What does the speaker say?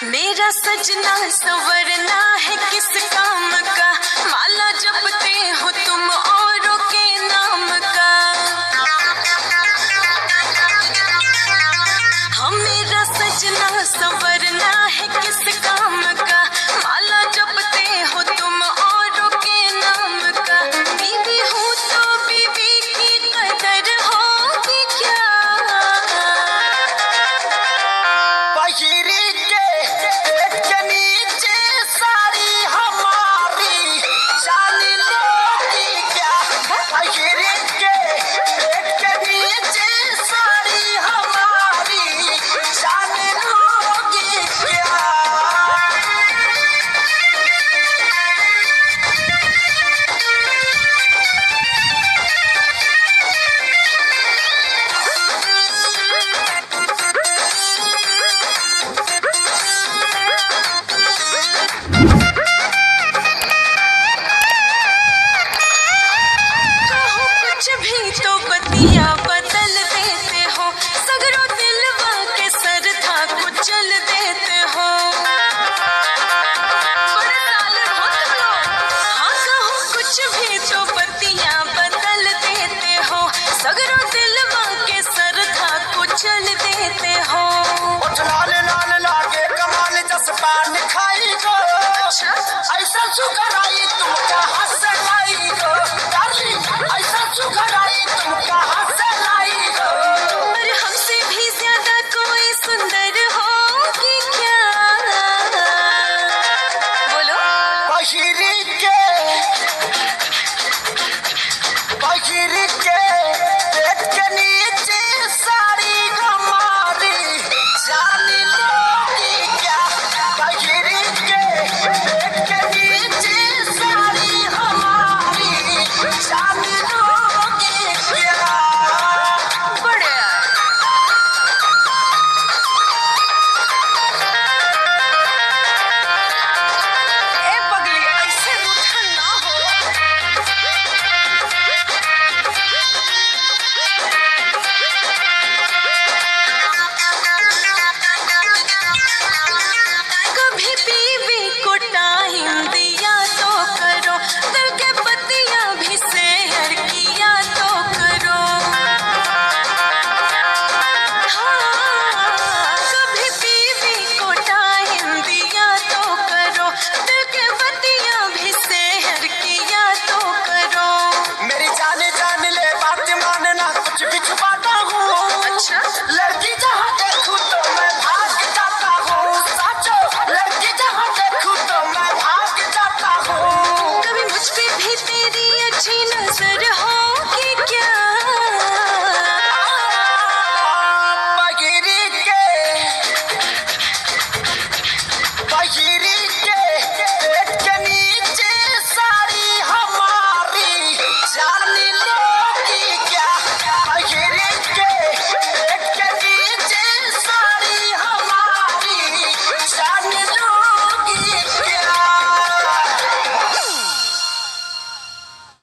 मेरा सजना संवरना है किस काम का, माला जपते हो तुम औरों के नाम का। हम मेरा सजना संवरना है किस काम का, माला जपते हो तुम औरों के नाम का। बीवी हूँ तो बीवी की कदर होगी क्या। ऐसा सुखराई तुम कहाँ से लाई हो डार्लिंग, ऐसा सुखराई तुम कहाँ से लाई हो। और हमसे भी ज्यादा कोई सुंदर होगी क्या। बोलो। बहिरी के पेट के नीचे साड़ी हमारी जान लोगी क्या। बहिरी के पेट के नीचे साड़ी हमारी जान लोगी क्या। बढ़िया। ए पगली, ऐसे रूठा ना हो। कभी बीवी को टाइम